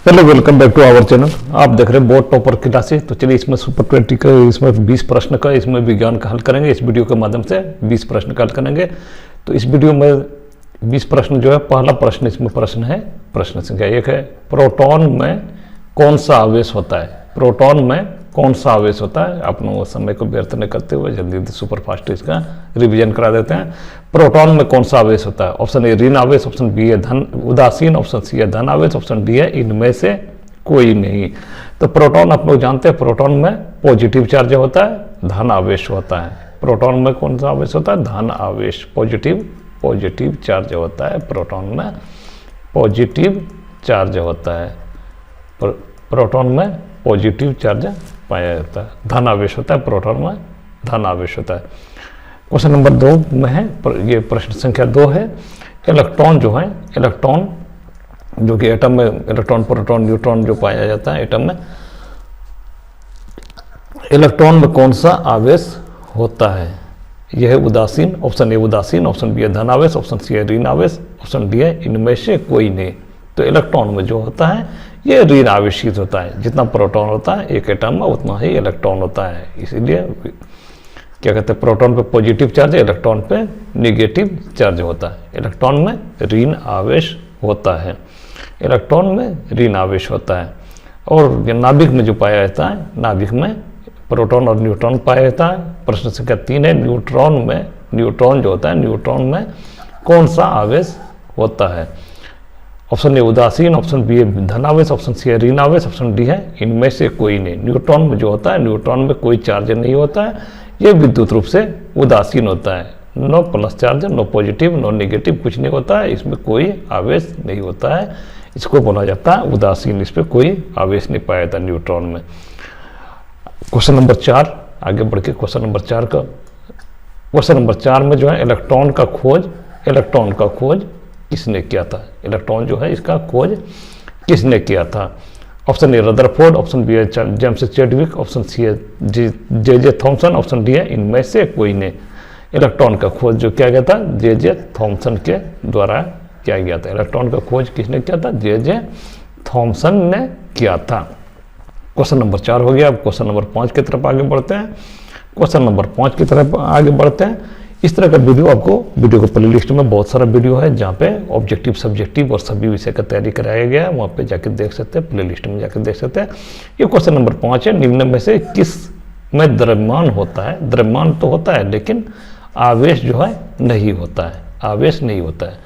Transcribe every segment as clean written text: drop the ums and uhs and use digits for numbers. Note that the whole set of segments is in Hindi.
Hello, welcome back to our channel. आप देख रहे हैं बोर्ड टॉपर क्लासेस। तो चलिए इसमें सुपर 20 का, इसमें 20 प्रश्न का, इसमें विज्ञान का हल करेंगे। इस वीडियो के माध्यम से 20 प्रश्न का हल करेंगे। तो इस वीडियो में 20 प्रश्न जो है, पहला प्रश्न इसमें प्रश्न है, प्रश्न संख्या 1 है, प्रोटॉन में कौन सा आवेश होता है? प्रोटॉन में कौन सा आवेश होता है? आप लोगों समय को व्यर्थ न करते हुए जल्दी जल्दी सुपर फास्ट इसका रिवीजन करा देते हैं। प्रोटॉन में कौन सा आवेश होता है? ऑप्शन ए ऋण आवेश, ऑप्शन बी है धन उदासीन, ऑप्शन सी है धन आवेश, ऑप्शन डी है इनमें से कोई नहीं। तो प्रोटॉन आप लोग जानते हैं, प्रोटॉन में पॉजिटिव चार्ज होता है, धन आवेश होता है। प्रोटॉन में कौन सा आवेश होता है? धन आवेश, पॉजिटिव चार्ज होता है। प्रोटॉन में पॉजिटिव चार्ज होता है। प्रोटॉन में पॉजिटिव चार्ज पाया जाता है। धन आवेश होता है, प्रोटॉन में धन आवेश होता है। क्वेश्चन नंबर 2 में है, ये प्रश्न संख्या 2 है। इलेक्ट्रॉन जो है, इलेक्ट्रॉन जो कि एटम में इलेक्ट्रॉन, प्रोटॉन, न्यूट्रॉन जो पाया जाता है एटम में, इलेक्ट्रॉन में कौन सा आवेश होता है? यह है उदासीन। ऑप्शन ए उदासीन, ऑप्शन बी है धन आवेश, ऑप्शन सी है ऋण आवेश, ऑप्शन डी है इनमें से कोई नहीं। तो इलेक्ट्रॉन में जो होता है ये ऋण आवेशित होता है। जितना प्रोटॉन होता है एक एटम में उतना ही इलेक्ट्रॉन होता है। इसीलिए क्या कहते हैं, प्रोटॉन पे पॉजिटिव चार्ज है, इलेक्ट्रॉन पे नेगेटिव चार्ज होता है। इलेक्ट्रॉन में ऋण आवेश होता है, इलेक्ट्रॉन में ऋण आवेश होता है। और नाभिक में जो पाया जाता है, नाभिक में प्रोटॉन और न्यूट्रॉन पाया जाता है। प्रश्न संख्या 3 है, न्यूट्रॉन में, न्यूट्रॉन जो होता है, न्यूट्रॉन में कौन सा आवेश होता है? ऑप्शन ए उदासीन, ऑप्शन बी है धन आवेश, ऑप्शन सी है ऋण आवेश, ऑप्शन डी है इनमें से कोई नहीं। न्यूट्रॉन में जो होता है, न्यूट्रॉन में कोई चार्ज नहीं होता है, ये विद्युत रूप से उदासीन होता है। No plus charge, no positive, no negative, कुछ नहीं होता है, इसमें कोई आवेश नहीं होता है। इसको बोला जाता है उदासीन, इस पर कोई आवेश नहीं पाया जाता न्यूट्रॉन में। क्वेश्चन नंबर 4, आगे बढ़ के क्वेश्चन नंबर 4 का, क्वेश्चन नंबर 4 में जो है इलेक्ट्रॉन का खोज किसने किया था? इलेक्ट्रॉन जो है इसका खोज किसने किया था? Option A Rutherford, option B है जेम्स चैडविक, ऑप्शन सी है जे थॉमसन, ऑप्शन डी है इनमें से कोई ने। इलेक्ट्रॉन का खोज जो किया गया था जे थॉमसन के द्वारा किया गया था। इलेक्ट्रॉन का खोज किसने किया था? जे थॉमसन ने किया था। क्वेश्चन नंबर 4 हो गया। अब क्वेश्चन नंबर 5 की तरफ आगे बढ़ते हैं। क्वेश्चन नंबर 5 की तरफ आगे बढ़ते हैं। इस तरह का वीडियो आपको, वीडियो को प्ले लिस्ट में बहुत सारा वीडियो है जहाँ पे ऑब्जेक्टिव, सब्जेक्टिव और सभी विषय का तैयारी कराया गया है। वहाँ पे जाके देख सकते हैं, प्ले लिस्ट में जाकर देख सकते हैं। ये क्वेश्चन नंबर 5 है, निम्न में से किस में द्रव्यमान होता है? द्रव्यमान तो होता है लेकिन आवेश जो है नहीं होता है, आवेश नहीं होता है।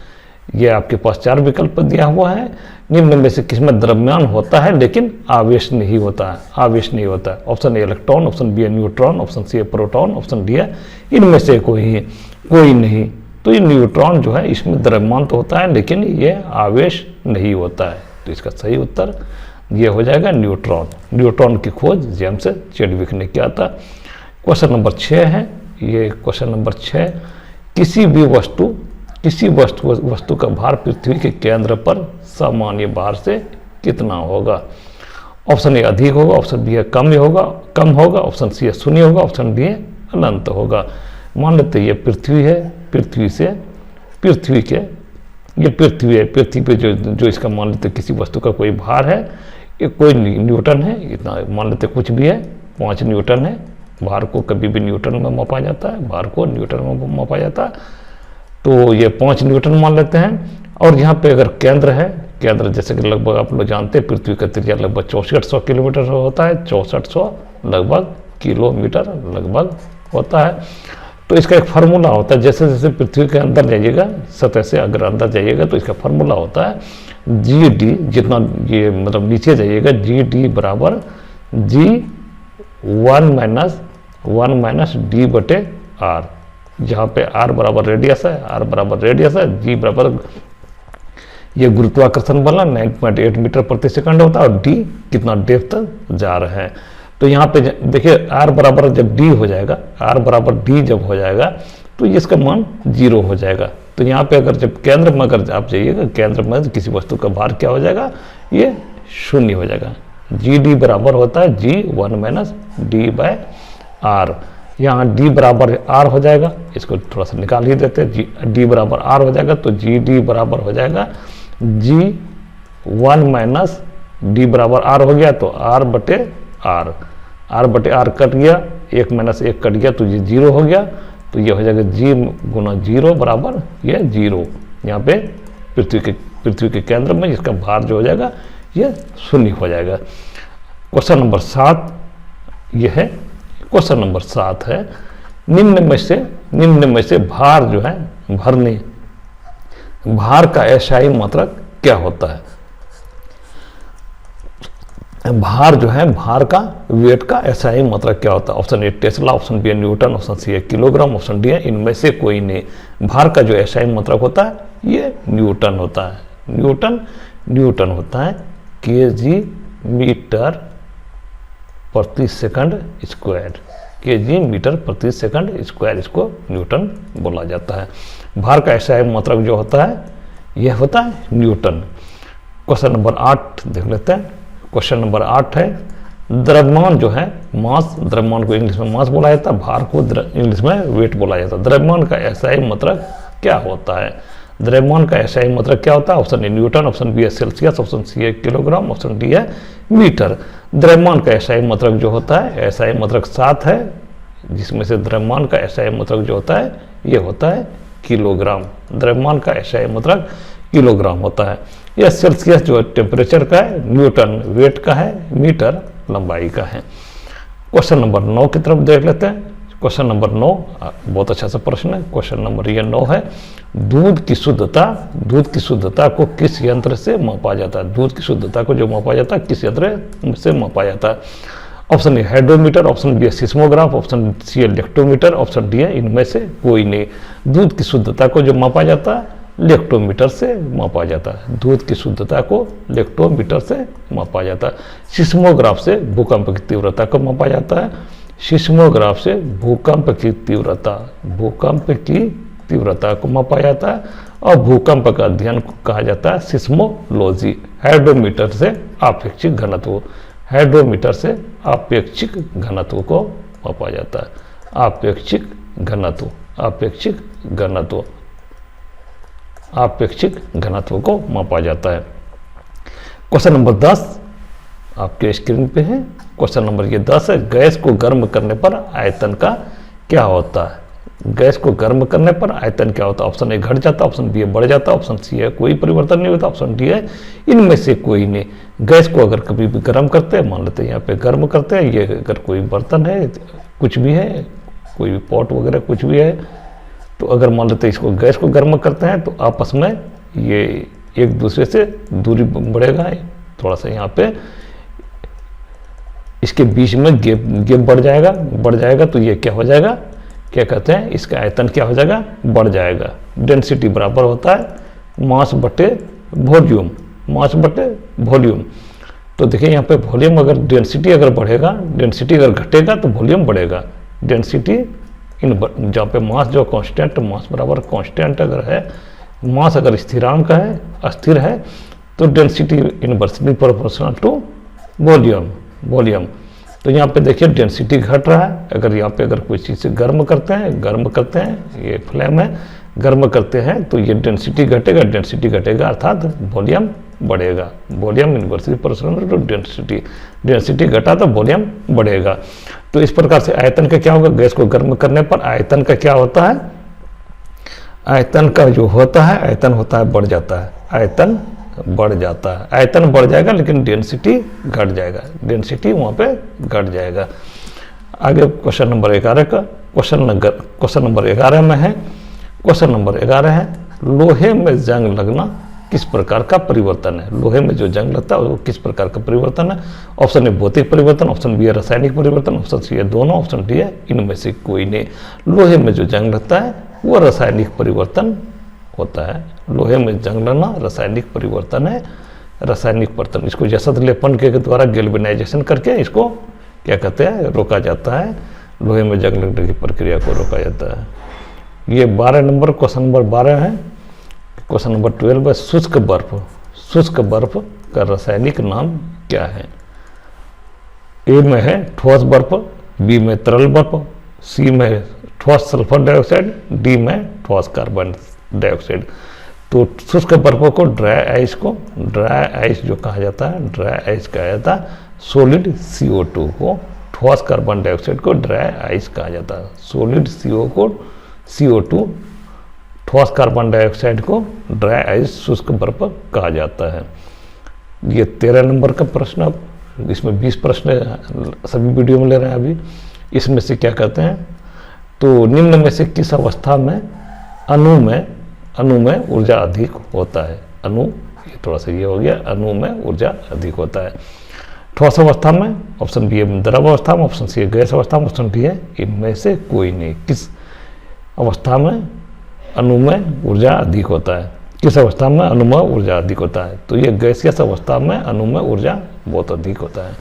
ये आपके पास 4 विकल्प दिया हुआ है। निम्न में से किसमें द्रव्यमान होता है लेकिन आवेश नहीं होता है? आवेश नहीं होता है। Option A electron, option B है न्यूट्रॉन, ऑप्शन सी है प्रोटॉन, ऑप्शन डी है इनमें से कोई नहीं। तो ये न्यूट्रॉन जो है इसमें द्रव्यमान तो होता है लेकिन ये आवेश नहीं होता है। तो इसका सही उत्तर ये हो जाएगा न्यूट्रॉन। न्यूट्रॉन की खोज जेम्स चैडविक ने किया था। क्वेश्चन नंबर 6 है, ये क्वेश्चन नंबर 6, किसी वस्तु का भार पृथ्वी के केंद्र पर सामान्य भार से कितना होगा? ऑप्शन ए अधिक होगा, ऑप्शन बी है कम होगा, ऑप्शन सी है शून्य होगा, ऑप्शन डी है अनंत होगा। मान लेते ये पृथ्वी है, पृथ्वी है, पृथ्वी पे जो इसका मान लेते किसी वस्तु का कोई भार है, ये कोई न्यूटन है, इतना मान लेते कुछ भी है, 5 न्यूटन है। भार को कभी भी न्यूटन में मापा जाता है, भार को न्यूटन में मापा जाता है। तो ये 5 न्यूटन मान लेते हैं। और यहाँ पे अगर केंद्र है, केंद्र जैसे कि लगभग आप लोग जानते हैं पृथ्वी का त्रिज्या लगभग 6400 किलोमीटर होता है, 6400 लगभग किलोमीटर लगभग होता है। तो इसका एक फार्मूला होता है, जैसे जैसे पृथ्वी के अंदर जाइएगा, सतह से अगर अंदर जाइएगा तो इसका फार्मूला होता है GD, जितना ये मतलब नीचे जाइएगा GD बराबर G1 माइनस D/R, जहाँ पे R बराबर रेडियस है, G बराबर ये गुरुत्वाकर्षण बल 9.8 मीटर प्रति सेकंड होता है, और D कितना डेप्थ तक जा रहे हैं। तो यहाँ पे देखिए R बराबर जब D हो जाएगा, R बराबर D जब हो जाएगा तो इसका मान 0 हो जाएगा। तो यहाँ पे अगर जब केंद्र में अगर आप जाइएगा, केंद्र में किसी वस्तु का भार क्या हो जाएगा? ये 0 हो जाएगा। GD बराबर होता है G1 माइनस D/R। यहाँ D बराबर R हो जाएगा, इसको थोड़ा सा निकाल ही देते हैं। D बराबर R हो जाएगा तो GD बराबर हो जाएगा G1 माइनस डी बराबर आर हो गया तो आर बटे आर, आर बटे आर कट गया, 1 माइनस 1 कट गया तो ये 0 हो गया, तो ये हो जाएगा जी गुना 0 बराबर ये 0। यहाँ पे पृथ्वी के केंद्र में इसका भार जो हो जाएगा ये 0 हो जाएगा। क्वेश्चन नंबर 7 ये है, क्वेश्चन नंबर 7 है निम्न में से भार जो है भरने, भार का एसआई मात्रक क्या होता है? भार जो है, भार का वेट का एसआई मात्रक क्या होता है? Option A tesla, option B newton, option C है किलोग्राम, ऑप्शन डी है इनमें से कोई नहीं। भार का जो एसआई मात्रक होता है ये न्यूटन होता है, न्यूटन होता है केजी मीटर प्रति सेकंड स्क्वायर, केजी मीटर प्रति सेकंड स्क्वायर, इसको न्यूटन बोला जाता है। भार का एसआई मात्रक जो होता है यह होता है न्यूटन। क्वेश्चन नंबर 8 देख लेते हैं। क्वेश्चन नंबर 8 है द्रव्यमान जो है मास, द्रव्यमान को इंग्लिश में मास बोला जाता है, भार को इंग्लिश में वेट बोला जाता है। द्रव्यमान का एसआई मात्रक क्या होता है? द्रव्यमान का एसआई मात्रक क्या होता है? Option A newton, option B है सेल्सियस, ऑप्शन सी है किलोग्राम, ऑप्शन डी है मीटर। द्रव्यमान का एसआई मात्रक जो होता है, एसआई मात्रक 7 है, जिसमें से द्रव्यमान का एसआई मात्रक जो होता है ये होता है किलोग्राम। द्रव्यमान का एसआई मात्रक किलोग्राम होता है। यह सेल्सियस जो टेम्परेचर का है, न्यूटन वेट का है, मीटर लंबाई का है। क्वेश्चन नंबर 9 की तरफ देख लेते हैं। क्वेश्चन नंबर 9 बहुत अच्छा सा प्रश्न है। क्वेश्चन नंबर ये 9 है दूध की शुद्धता को किस यंत्र से मापा जाता है? दूध की शुद्धता को जो मापा जाता है किस यंत्र से मापा जाता है? Option A hydrometer, option B है सिस्मोग्राफ, ऑप्शन सी है लेक्टोमीटर, ऑप्शन डी है इनमें से कोई नहीं। दूध की शुद्धता को जो मापा जाता है लेक्टोमीटर से मापा जाता है। दूध की शुद्धता को लेक्टोमीटर से मापा जाता है। सिस्मोग्राफ से भूकंप की तीव्रता को मापा जाता है। सिस्मोग्राफ से भूकंप की तीव्रता को मापा जाता है और भूकंप का अध्ययन कहा जाता है सिस्मोलॉजी। हाइड्रोमीटर से आपेक्षिक घनत्व, हाइड्रोमीटर से आपेक्षिक घनत्व को मापा जाता है। आपेक्षिक घनत्व को मापा जाता है। क्वेश्चन नंबर 10 आपके स्क्रीन पे है। क्वेश्चन नंबर ये 10 है गैस को गर्म करने पर आयतन का क्या होता है? गैस को गर्म करने पर आयतन क्या होता है? ऑप्शन ए घट जाता है, ऑप्शन बी बढ़ जाता है, ऑप्शन सी है कोई परिवर्तन नहीं होता, ऑप्शन डी है इनमें से कोई नहीं। गैस को अगर कभी भी गर्म करते हैं, मान लेते हैं यहाँ पे गर्म करते हैं, ये अगर कोई बर्तन है, कुछ भी है, कोई भी पॉट वगैरह कुछ भी है, तो अगर मान लेते हैं इसको गैस को गर्म करते हैं तो आपस में ये एक दूसरे से दूरी बढ़ेगा, थोड़ा सा यहाँ पे इसके बीच में गैप बढ़ जाएगा तो ये क्या हो जाएगा, क्या कहते हैं, इसका आयतन क्या हो जाएगा, बढ़ जाएगा। डेंसिटी बराबर होता है मास बटे वॉल्यूम। तो देखिए यहाँ पे वॉल्यूम अगर डेंसिटी अगर बढ़ेगा, डेंसिटी अगर घटेगा तो वॉल्यूम बढ़ेगा। डेंसिटी जहाँ पे मास जो कांस्टेंट, मास बराबर कांस्टेंट अगर है, मास अगर स्थिरांक है, अस्थिर है, तो density inversely proportional to volume. तो यहाँ पे देखिए डेंसिटी घट रहा है। अगर यहाँ पे अगर कोई चीज़ से गर्म करते हैं, ये फ्लेम है, गर्म करते हैं तो ये डेंसिटी घटेगा अर्थात वॉल्यूम बढ़ेगा। Volume inversely proportional to density घटा तो वॉल्यूम बढ़ेगा। तो इस प्रकार से आयतन का क्या होगा, गैस को गर्म करने पर आयतन का क्या होता है, आयतन का जो होता है, आयतन होता है बढ़ जाता है, आयतन बढ़ जाएगा लेकिन डेंसिटी घट जाएगा, डेंसिटी वहाँ पे घट जाएगा। आगे क्वेश्चन नंबर 11 का क्वेश्चन नंबर 11 में है। क्वेश्चन नंबर 11 है लोहे में जंग लगना किस प्रकार का परिवर्तन है? लोहे में जो जंग लगता है वो किस प्रकार का परिवर्तन है? ऑप्शन ए भौतिक परिवर्तन, ऑप्शन बी है रासायनिक परिवर्तन, ऑप्शन सी है दोनों, ऑप्शन डी है इनमें से कोई नहीं। लोहे में जो जंग लगता है वो रासायनिक परिवर्तन होता है। लोहे में जंग लगना रासायनिक परिवर्तन है, रासायनिक परिवर्तन। इसको जसत लेपन के द्वारा गैल्वेनाइजेशन करके इसको क्या कहते हैं, रोका जाता है। लोहे में जंग लगने की प्रक्रिया को रोका जाता है। ये 12 नंबर क्वेश्चन नंबर 12 है। क्वेश्चन नंबर 12 है शुष्क बर्फ का रासायनिक नाम क्या है? ए में है ठोस बर्फ, बी में तरल बर्फ, सी में ठोस सल्फर डाइऑक्साइड, डी में ठोस कार्बन डाइऑक्साइड। तो शुष्क बर्फ को ड्राई आइस जो कहा जाता है, ड्राई आइस कहा जाता है। सॉलिड CO2 को, ठोस कार्बन डाइऑक्साइड को ड्राई आइस कहा जाता है। सॉलिड CO2 ठोस कार्बन डाइऑक्साइड को ड्राई आइस, शुष्क बर्फ कहा जाता है। ये 13 नंबर का प्रश्न। अब इसमें 20 प्रश्न सभी वीडियो में ले रहे हैं अभी। इसमें से क्या कहते हैं, तो निम्न में से किस अवस्था में अणु में ऊर्जा अधिक होता है। अणु, ये थोड़ा सा ये हो गया, अणु में ऊर्जा अधिक होता है। ठोस अवस्था में, ऑप्शन बी है द्रव अवस्था में, ऑप्शन सी है गैस अवस्था में, ऑप्शन डी है इनमें से कोई नहीं। किस अवस्था में अणु में ऊर्जा अधिक होता है, किस अवस्था में अणु में ऊर्जा अधिक होता है, तो ये गैसियस अवस्था में अणु में ऊर्जा बहुत अधिक होता है।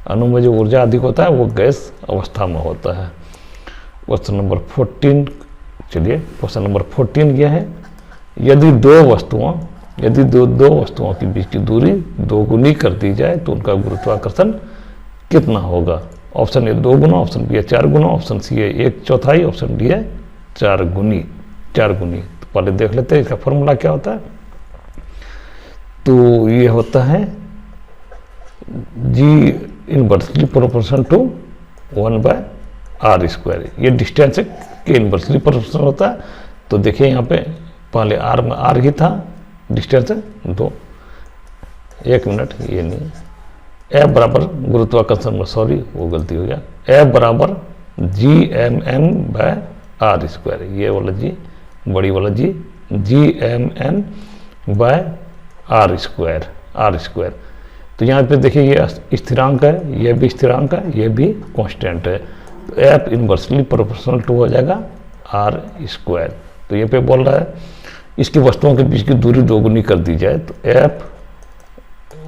अणु में जो ऊर्जा अधिक होता है वो गैस अवस्था में होता है। क्वेश्चन नंबर 14, चलिए क्वेश्चन नंबर 14 यह है, यदि दो वस्तुओं के बीच की दूरी दोगुनी कर दी जाए तो उनका गुरुत्वाकर्षण कितना होगा। ऑप्शन ए 2 गुना, ऑप्शन बी है 4 गुना, ऑप्शन सी है 1/4, ऑप्शन डी है 4 गुनी। तो पहले देख लेते हैं इसका फॉर्मूला क्या होता है। तो ये होता है G inversely proportional to 1/r²। ये डिस्टेंस के इनवर्सली प्रोपोर्शनल होता है। तो देखिए यहाँ पे पहले r में r ही था, डिस्टेंस 2। 1 मिनट, ये नहीं, F बराबर गुरुत्वाकर्षण में, सॉरी वो गलती हो गया, F बराबर Gmn/r²। ये वाला G, बड़ी वाला G, Gmn/r²। तो यहाँ पे देखिए ये स्थिरांक है, ये भी स्थिरांक है, ये भी कांस्टेंट है। तो F इनवर्सली प्रोपोर्शनल टू हो जाएगा r²। तो ये पे बोल रहा है इसकी वस्तुओं के बीच की दूरी दोगुनी कर दी जाए तो F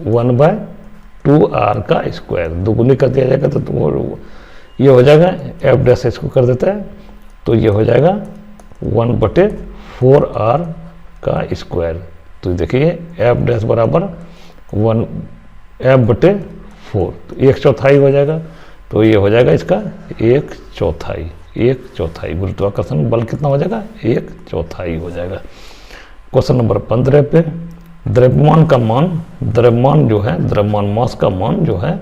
1/2r², दोगुनी कर दिया जाएगा तो ये हो जाएगा F' इसको कर देता है तो ये हो जाएगा 1/4r²। तो देखिए F' बराबर 1F/4, तो 1/4 हो जाएगा। तो ये हो जाएगा इसका 1/4। गुरुत्वाकर्षण बल कितना हो जाएगा, 1/4 हो जाएगा। क्वेश्चन नंबर 15 पे, द्रव्यमान का मान, द्रव्यमान मास का मान जो है,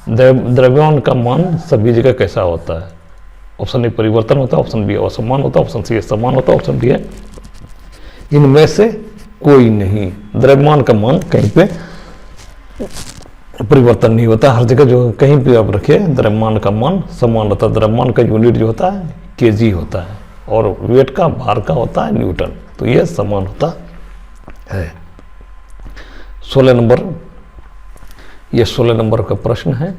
द्रव्यमान का मान सभी जगह कैसा होता है। ऑप्शन ए परिवर्तन होता है, ऑप्शन बी असमान होता है, ऑप्शन सी समान होता है, ऑप्शन डी है इनमें से कोई नहीं। द्रव्यमान का मान कहीं पे परिवर्तन नहीं होता, हर जगह जो कहीं भी आप रखिए द्रव्यमान का मान समान होता है। द्रव्यमान का यूनिट जो होता है kg होता है और वेट का, भार का होता है न्यूटन। तो ये समान होता है। 16 नंबर का प्रश्न है,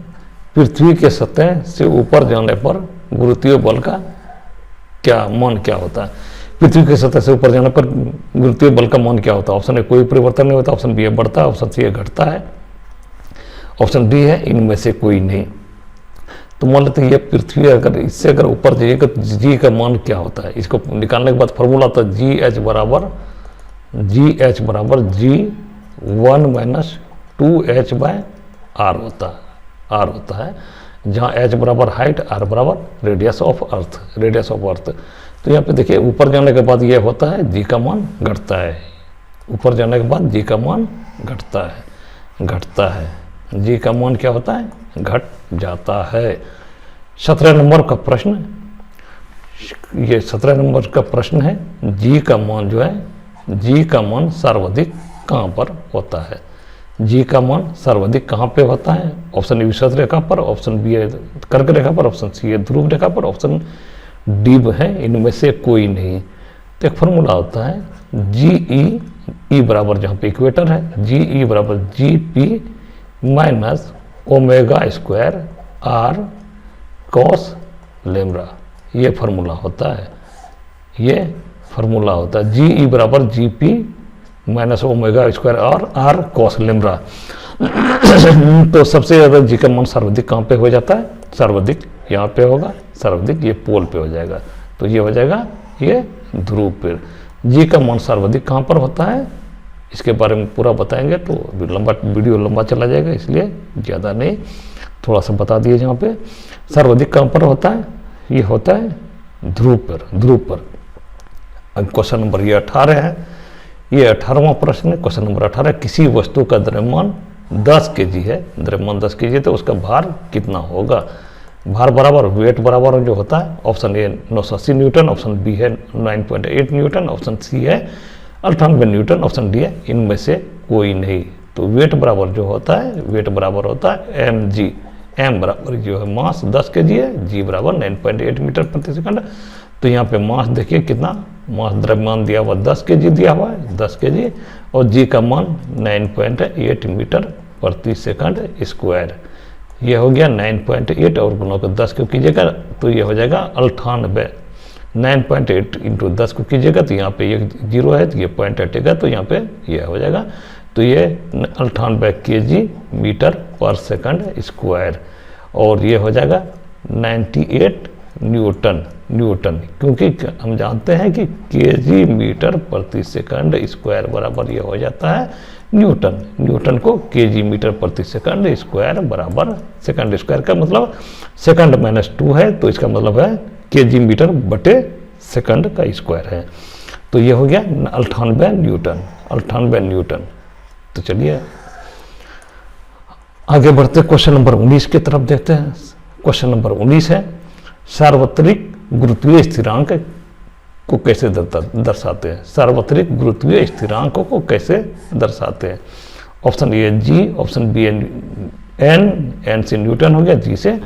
पृथ्वी के सतह से ऊपर जाने पर गुरुत्वीय बल का मान क्या होता है। पृथ्वी के सतह से ऊपर जाने पर गुरुत्वीय बल का मान क्या होता है। ऑप्शन ए कोई परिवर्तन नहीं होता, ऑप्शन बी है बढ़ता है, ऑप्शन सी है घटता है, ऑप्शन डी है इनमें से कोई नहीं। तो मान लेते हैं ये पृथ्वी अगर इससे अगर ऊपर जाइएगा तो जी का मान क्या होता है। इसको निकालने के बाद फॉर्मूला आता है GH बराबर G1 - 2h/r होता है, जहाँ h बराबर हाइट, r बराबर रेडियस ऑफ अर्थ। तो यहाँ पे देखिए ऊपर जाने के बाद ये होता है जी का मान घटता है, ऊपर जाने के बाद जी का मान घटता है, जी का मान क्या होता है, घट जाता है। 17 नंबर का प्रश्न, ये 17 नंबर का प्रश्न है, जी का मान जो है, जी का मान सर्वाधिक कहाँ पर होता है। जी का मान सर्वाधिक कहाँ पे होता है। ऑप्शन ए विषुवत रेखा पर, ऑप्शन बी है कर्क रेखा पर, ऑप्शन सी है ध्रुव रेखा पर, ऑप्शन डी है इनमें से कोई नहीं। तो एक फॉर्मूला होता है GE बराबर, जहाँ पे इक्वेटर है, GE बराबर GP माइनस ω² r cos λ। ये फार्मूला होता है, GE बराबर GP माइनस ω² r cos λ। तो सबसे ज़्यादा जी का मान सर्वाधिक कहाँ पे हो जाता है, सर्वाधिक यहाँ पे होगा, सर्वाधिक ये पोल पे हो जाएगा। तो ये हो जाएगा ये ध्रुव पे। जी का मान सर्वाधिक कहाँ पर होता है, इसके बारे में पूरा बताएंगे तो वीडियो लंबा चला जाएगा, इसलिए ज़्यादा नहीं, थोड़ा सा बता दिए। जहाँ पे सर्वाधिक कहाँ पर होता है, ये होता है ध्रुव पर। अब क्वेश्चन नंबर ये 18 है, ये 18वां प्रश्न है, क्वेश्चन नंबर 18। किसी वस्तु का द्रव्यमान 10 kg है, द्रव्यमान 10 kg है, तो उसका भार कितना होगा? भार बराबर वेट बराबर जो होता है, option A 980 newton, option B है 9.8 न्यूटन, ऑप्शन सी है 98 न्यूटन, ऑप्शन डी है इनमें से कोई नहीं। तो वेट बराबर जो होता है, वेट बराबर होता है mg, m बराबर जो है मास 10 kg है, g बराबर 9.8 मीटर प्रति सेकंड। तो यहाँ पे मास देखिए कितना, मास द्रव्यमान दिया हुआ 10 kg दिया हुआ है, 10 kg, और g का मान 9.8 मीटर प्रति सेकंड स्क्वायर। ये हो गया 9.8 और गुणों को 10 को कीजिएगा तो ये हो जाएगा 98। 9.8 इंटू 10 को कीजिएगा तो यहाँ पे ये 0 है तो ये पॉइंट हटेगा, तो यहाँ पे ये हो जाएगा। तो ये 98 kg मीटर पर सेकंड स्क्वायर, और ये हो जाएगा 98 न्यूटन, क्योंकि हम जानते हैं कि kg मीटर प्रति सेकंड स्क्वायर बराबर ये हो जाता है न्यूटन को kg मीटर प्रति सेकंड स्क्वायर बराबर, सेकंड स्क्वायर का मतलब सेकंड -2 है, तो इसका मतलब है kg मीटर बटे सेकंड का स्क्वायर है। तो ये हो गया 98 न्यूटन। तो चलिए आगे बढ़ते क्वेश्चन नंबर 19 की तरफ देखते हैं। क्वेश्चन नंबर 19 है, सार्वत्रिक गुरुत्वीय स्थिरांक को कैसे दर्शाते हैं? सार्वत्रिक गुरुत्वीय स्थिरांकों को कैसे दर्शाते हैं? Option A G, option B N से न्यूटन हो गया, जी से,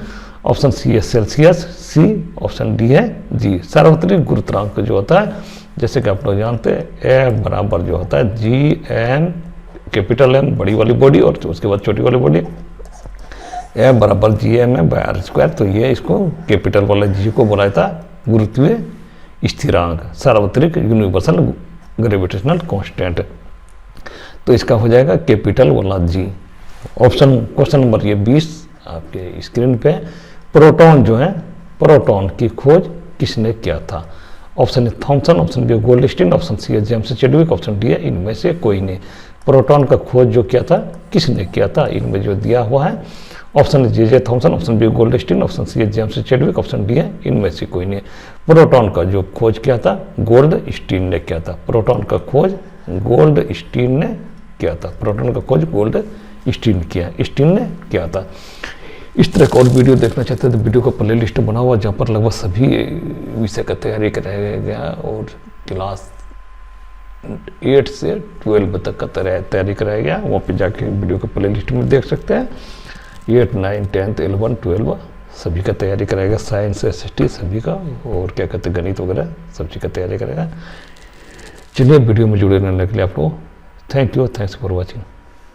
ऑप्शन सी है सेल्सियस, सी, ऑप्शन डी है जी। सार्वत्रिक गुरुत्वांक जो होता है, जैसे कि आप लोग जानते हैं, ए बराबर जो होता है जी एम, कैपिटल एम बड़ी वाली बॉडी और उसके बाद छोटी वाली बॉडी, ए बराबर जी एम है बाय आर स्क्वायर। तो ये इसको कैपिटल वाला जी को बोला था गुरुत्वीय स्थिरांक, सार्वत्रिक यूनिवर्सल ग्रेविटेशनल कांस्टेंट। तो इसका हो जाएगा कैपिटल वाला जी। ऑप्शन क्वेश्चन नंबर ये 20 आपके स्क्रीन पे, प्रोटॉन जो है, प्रोटॉन की खोज किसने किया था? Option A Thomson, option B Goldstein, option C है जेम्स चैडविक, ऑप्शन डी है इनमें से कोई नहीं। प्रोटॉन का खोज जो किया था किसने किया था? इनमें जो दिया हुआ है, option J Thomson, option B Goldstein, option C है जेम्स चैडविक, ऑप्शन डी है इनमें से कोई नहीं। प्रोटॉन का जो खोज किया था गोल्डस्टीन ने किया था। प्रोटॉन का खोज गोल्डस्टीन ने किया था। प्रोटॉन का खोज गोल्डस्टीन ने किया था। इस तरह का और वीडियो देखना चाहते हैं तो वीडियो का प्ले लिस्ट बना हुआ, जहाँ पर लगभग सभी विषय का तैयारी कराया गया और क्लास 8 से 12 तक का तैयारी कराया गया। वहाँ पे जाके वीडियो का प्ले लिस्ट में देख सकते हैं। 8, 9, 10, 11, 12 सभी का तैयारी कराएगा, साइंस SST सभी का, और क्या कहते हैं गणित वगैरह सब चीज़ का तैयारी करेगा। चलिए वीडियो में जुड़े रहने के लिए आप लोग thank you, thanks for watching.